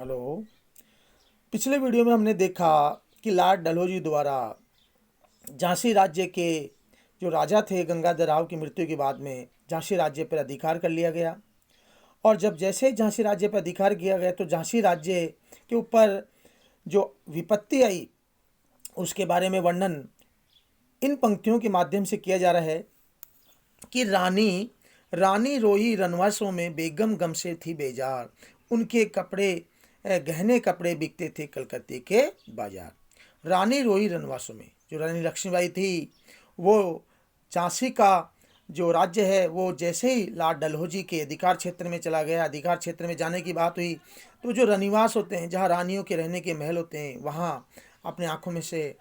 Hello. पिछले video में हमने देखा कि लॉर्ड डलहौजी द्वारा झांसी राज्य के जो राजा थे गंगाधर राव की मृत्यु के बाद में झांसी राज्य पर अधिकार कर लिया गया। और जब जैसे ही झांसी राज्य पर अधिकार किया गया तो झांसी राज्य के ऊपर जो विपत्ति आई उसके बारे में वर्णन इन पंक्तियों के माध्यम से किया जा रहा है कि रानी रानी रोई रनवासों में बेगम गम से थी बेजार, उनके कपड़े गहने कपड़े बिकते थे कलकत्ते के बाजार। रानी रोई रनवासों में, जो रानी लक्ष्मीबाई थी वो झांसी का जो राज्य है वो जैसे ही लॉर्ड डलहौजी के अधिकार क्षेत्र में चला गया, अधिकार क्षेत्र में जाने की बात हुई तो जो रनिवास होते हैं, जहाँ रानियों के रहने के महल होते हैं, वहाँ अपने आंखों में से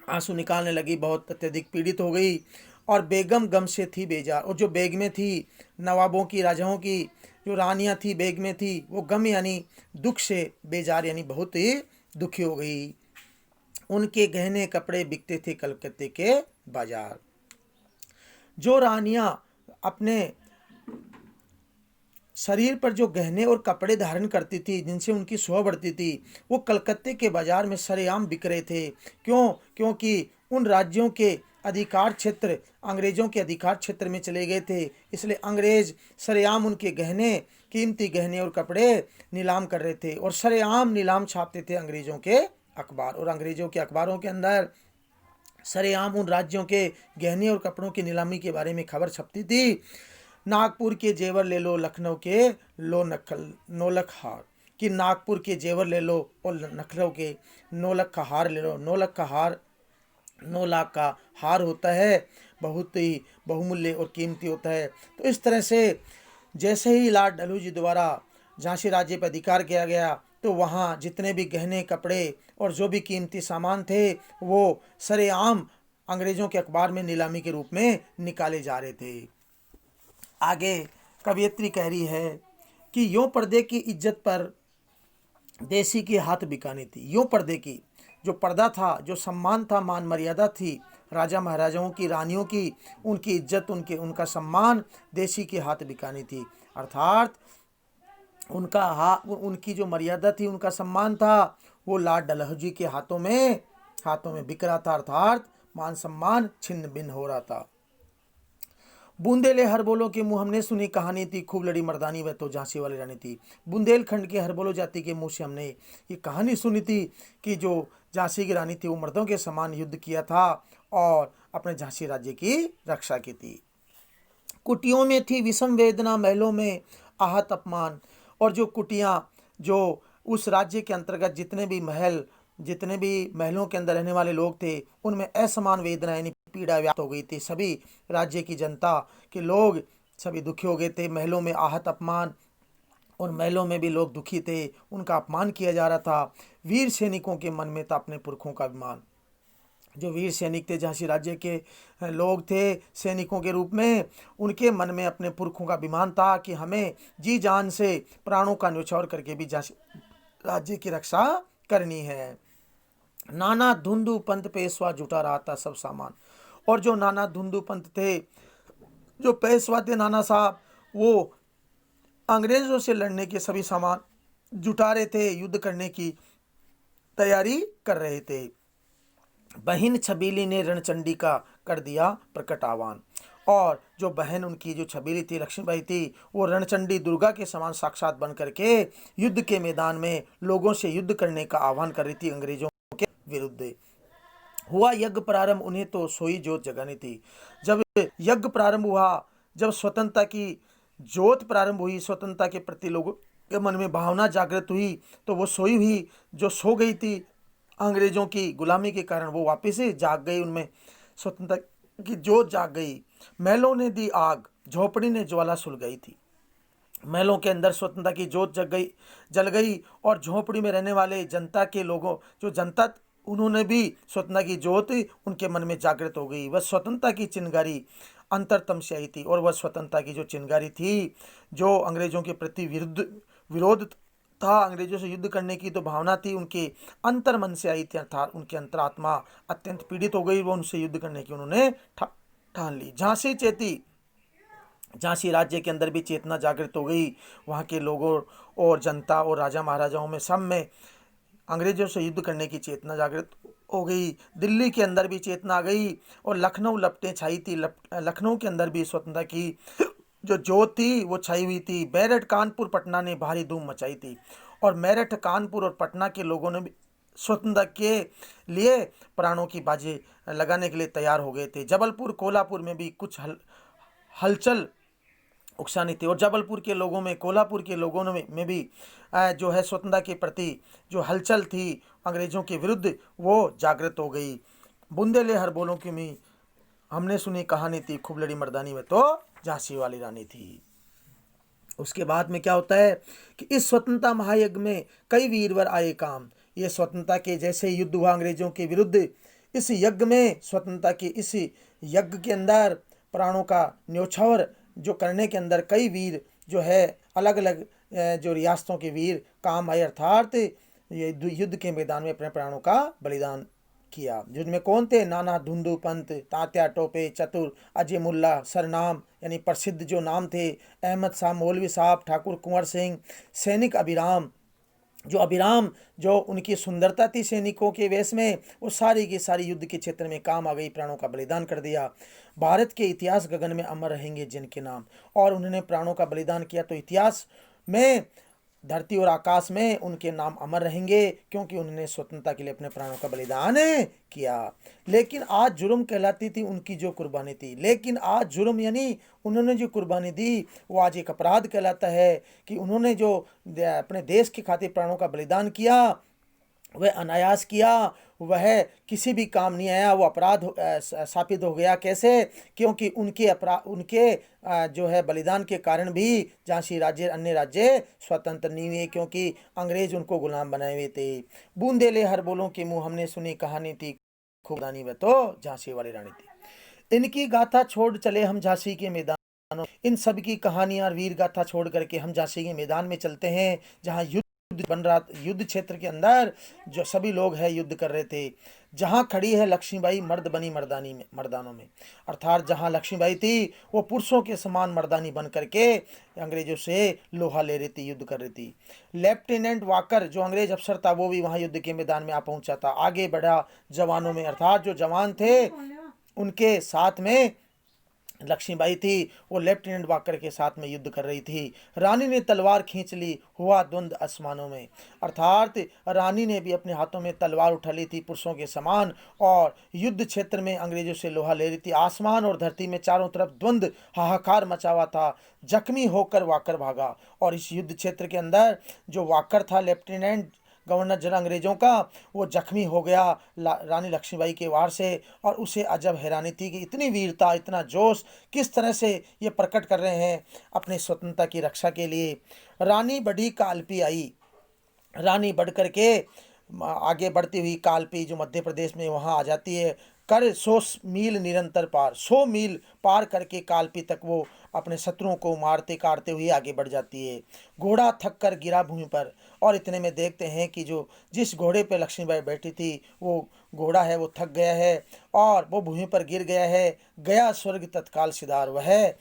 आंसू निकालने लगी, बहुत अत्यधिक पीड़ित हो गई और बेगम गम से थी बेजार। और जो बेगमें थी, नवाबों की, राजाओं की जो रानियां थी, बेगमें थी, वो गम यानी दुख से बेजार यानी बहुत ही दुखी हो गई। उनके गहने कपड़े बिकते थे कलकत्ते के बाजार। जो रानियां अपने शरीर पर जो गहने और कपड़े धारण करती थी, जिनसे उनकी शोभा बढ़ती थी, वो कलकत्ते के बाजार में सरेआम बिक रहे थे। क्योंकि उन राज्यों के अधिकार क्षेत्र अंग्रेजों के अधिकार क्षेत्र में चले गए थे, इसलिए अंग्रेज सरेआम उनके गहने, कीमती गहने और कपड़े नीलाम कर रहे थे और सरेआम नीलाम छापते थे अंग्रेजों के अखबार। और अंग्रेजों के अखबारों के अंदर सरेआम उन राज्यों के गहने और कपड़ों की नीलामी के बारे में खबर छपती थी। नागपुर के जेवर ले लो, लखनऊ के लो नौलख हार, कि नागपुर के जेवर ले लो और लखनऊ के नौलख का हार ले लो। नौलख का हार 9 लाख का हार होता है, बहुत ही बहुमूल्य और कीमती होता है। तो इस तरह से जैसे ही लॉर्ड डलहौजी द्वारा झांसी राज्य पर अधिकार किया गया तो वहाँ जितने भी गहने कपड़े और जो भी कीमती सामान थे वो सरेआम अंग्रेजों के अखबार में नीलामी के रूप में निकाले जा रहे थे। आगे कवयित्री कह रही है कि यों पर्दे की इज्जत पर देसी की हाथ बिकानी थी। यों पर्दे की जो पर्दा था, जो सम्मान था, मान मर्यादा थी राजा महाराजाओं की, रानियों की, उनकी इज्जत, उनका सम्मान देसी के हाथ बिकानी थी। अर्थात उनकी जो मर्यादा थी, उनका सम्मान था, वो लॉर्ड डलहौजी के हाथों में बिक रहा था। अर्थात मान सम्मान छिन्न भिन्न हो रहा था। बुंदेले हरबोलों के मुंह हमने सुनी कहानी थी, खूब लड़ी मर्दानी वह तो झांसी वाली रानी थी। बुंदेलखंड के हरबोलो जाति के मुंह से हमने ये कहानी सुनी थी कि जो झांसी की रानी थी वो मर्दों के समान युद्ध किया था और अपने झांसी राज्य की रक्षा की थी। कुटियों में थी विषम वेदना, महलों में आहत अपमान। और जो कुटियां, जो उस राज्य के अंतर्गत जितने भी महलों के अंदर रहने वाले लोग थे, उनमें असमान वेदना यानी पीड़ा व्याप्त हो गई थी। सभी राज्य की जनता के लोग सभी दुखी हो गए थे। महलों में आहत अपमान, और महलों में भी लोग दुखी थे, उनका अपमान किया जा रहा था। वीर सैनिकों के मन में था अपने पुरखों का अभिमान। जो वीर सैनिक थे, झांसी राज्य के लोग थे सैनिकों के रूप में, उनके मन में अपने पुरखों का अभिमान था कि हमें जी जान से प्राणों का न्यौछावर करके भी झांसी राज्य की रक्षा करनी है। नाना धुंधु पंत पेशवा जुटा रहा था सब सामान। और जो नाना धुंधु पंत थे, जो पेशवा थे नाना साहब, वो अंग्रेजों से लड़ने के सभी सामान जुटा रहे थे, युद्ध करने की तैयारी कर रहे थे। बहन छबीली ने रणचंडी का कर दिया प्रकट आह्वान। और जो बहन उनकी जो छबीली थी, लक्ष्मीबाई थी, वो रणचंडी दुर्गा के समान साक्षात बन करके युद्ध के मैदान में लोगों से युद्ध करने का आह्वान कर रही थी अंग्रेजों के विरुद्ध। हुआ यज्ञ प्रारंभ, उन्हें तो सोई जोत जगानी थी। जब यज्ञ प्रारंभ हुआ, जब स्वतंत्रता की जोत प्रारंभ हुई, स्वतंत्रता के प्रति लोगों के मन में भावना जागृत हुई, तो वो सोई हुई जो सो गई थी अंग्रेजों की गुलामी के कारण, वो वापस से जाग गई, उनमें स्वतंत्रता की जोत जाग गई। महलों ने दी आग, झोपड़ी ने ज्वाला सुलगाई थी। महलों के अंदर स्वतंत्रता की जोत जल गई और झोपड़ी में रहने वाले जनता के लोगों, जो जनता, उन्होंने भी स्वतंत्रता की ज्योत उनके मन में जागृत हो गई। वह स्वतंत्रता की चिंगारी अंतरतम से आई थी और वह स्वतंत्रता की जो चिंगारी थी, जो अंग्रेजों के प्रति विरोध था, अंग्रेजों से युद्ध करने की तो भावना थी, उनके अंतर मन से आई थी। अर्थात उनकी अंतरात्मा अत्यंत पीड़ित हो गई, वो उनसे युद्ध करने की उन्होंने ठान ली। झांसी चेती झांसी राज्य के अंदर भी चेतना जागृत हो गई। वहाँ के लोगों और जनता और राजा महाराजाओं में सब में अंग्रेजों से युद्ध करने की चेतना जागृत हो गई। दिल्ली के अंदर भी चेतना आ गई और लखनऊ लपटें छाई थी। लखनऊ के अंदर भी स्वतंत्रता की जो जोत थी वो छाई हुई थी। मेरठ, कानपुर, पटना ने भारी धूम मचाई थी और मेरठ, कानपुर और पटना के लोगों ने भी स्वतंत्रता के लिए प्राणों की बाजी लगाने के लिए तैयार हो गए थे। जबलपुर, कोल्हापुर में भी कुछ हलचल उकसानी थी और जबलपुर के लोगों में, कोल्हापुर के लोगों में भी जो है स्वतंत्रता के प्रति जो हलचल थी अंग्रेजों के विरुद्ध वो जागृत हो गई। बुंदेले हर बोलों की में हमने सुनी कहानी थी, खूब लड़ी मर्दानी में तो झांसी वाली रानी थी। उसके बाद में क्या होता है कि इस स्वतंत्रता महायज्ञ में कई वीरवर आए काम। ये स्वतंत्रता के जैसे युद्ध हुआ अंग्रेजों के विरुद्ध, इस यज्ञ में स्वतंत्रता के इस यज्ञ के अंदर प्राणों का न्योछावर जो करने के अंदर कई वीर जो है अलग अलग जो रियासतों के वीर काम आए, अर्थात ये युद्ध के मैदान में अपने प्राणों का बलिदान किया। जिनमें कौन थे? नाना धुंधु पंत, तात्या टोपे, चतुर, अजय मुल्ला, सरनाम यानी प्रसिद्ध जो नाम थे, अहमद शाह मौलवी साहब, ठाकुर कुंवर सिंह, सैनिक अभिराम जो उनकी सुंदरता थी सैनिकों के वेश में, वो सारी की सारी युद्ध के क्षेत्र में काम आ गई, प्राणों का बलिदान कर दिया। भारत के इतिहास गगन में अमर रहेंगे जिनके नाम, और उन्होंने प्राणों का बलिदान किया तो इतिहास में धरती और आकाश में उनके नाम अमर रहेंगे, क्योंकि उन्होंने स्वतंत्रता के लिए अपने प्राणों का बलिदान किया। लेकिन आज जुर्म कहलाती थी उनकी जो कुर्बानी थी, लेकिन आज जुर्म यानी उन्होंने जो कुर्बानी दी वो आज एक अपराध कहलाता है कि उन्होंने जो अपने देश की खातिर प्राणों का बलिदान किया वह अनायास किया, वह किसी भी काम नहीं आया, वो अपराध साबित हो गया। कैसे? क्योंकि उनके जो है बलिदान के कारण भी झांसी राज्य अन्य राज्य स्वतंत्र नहीं हुए, क्योंकि अंग्रेज उनको गुलाम बनाए हुए थे। बूंदेले हर बोलों के मुंह हमने सुनी कहानी थी, खुदानी में तो झांसी वाली रानी थी। इनकी गाथा छोड़ चले हम झांसी के मैदान, इन सब की कहानियां वीर गाथा छोड़ करके हम झांसी के मैदान में चलते हैं, जहां युद्ध बन रहा, युद्ध क्षेत्र के अंदर जो सभी लोग हैं युद्ध कर रहे थे। जहां खड़ी है लक्ष्मीबाई मर्द बनी मर्दानों में, अर्थात जहां लक्ष्मीबाई थी वो पुरुषों के समान मर्दानी बन करके अंग्रेजों से लोहा ले रही थी, युद्ध कर रही थी। लेफ्टिनेंट वाकर जो अंग्रेज अफसर था वो भी वहां युद्ध के मैदान में आ पहुंचा था, आगे बढ़ा जवानों में, अर्थात जो जवान थे उनके साथ में लक्ष्मीबाई थी, वो लेफ्टिनेंट वाकर के साथ में युद्ध कर रही थी। रानी ने तलवार खींच ली, हुआ द्वंद आसमानों में, अर्थात रानी ने भी अपने हाथों में तलवार उठा ली थी पुरुषों के समान, और युद्ध क्षेत्र में अंग्रेजों से लोहा ले रही थी। आसमान और धरती में चारों तरफ द्वंद हाहाकार मचा हुआ था। जख्मी होकर वाकर भागा, और इस युद्ध क्षेत्र के अंदर जो वाकर था लेफ्टिनेंट गवर्नर जनरल अंग्रेजों का, वो जख्मी हो गया रानी लक्ष्मीबाई के वार से, और उसे अजब हैरानी थी कि इतनी वीरता, इतना जोश किस तरह से ये प्रकट कर रहे हैं अपनी स्वतंत्रता की रक्षा के लिए। रानी बढ़ी कालपी आई, रानी बढ़ करके आगे बढ़ती हुई कालपी जो मध्य प्रदेश में वहाँ आ जाती है, कर 100 मील निरंतर पार, 100 मील पार करके कालपी तक वो अपने शत्रुओं को मारते काटते हुए आगे बढ़ जाती है। घोड़ा थक कर गिरा भूमि पर, और इतने में देखते हैं कि जो जिस घोड़े पे लक्ष्मीबाई बैठी थी वो घोड़ा है वो थक गया है और वो भूमि पर गिर गया है। गया स्वर्ग तत्काल सिधार, वह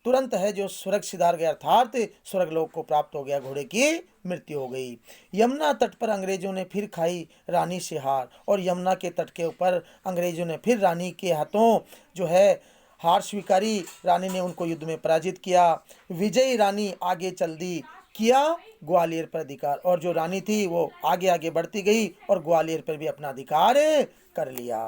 तुरंत है जो स्वर्ग सिधार गया, अर्थात स्वर्ग लोक को प्राप्त हो गया, घोड़े की मृत्यु हो गई। यमुना तट पर अंग्रेजों ने फिर खाई रानी से हार, और यमुना के तट के ऊपर अंग्रेजों ने फिर रानी के हाथों जो है हार स्वीकारी, रानी ने उनको युद्ध में पराजित किया। विजयी रानी आगे चल दी, किया ग्वालियर पर अधिकार, और जो रानी थी वो आगे आगे बढ़ती गई और ग्वालियर पर भी अपना अधिकार कर लिया।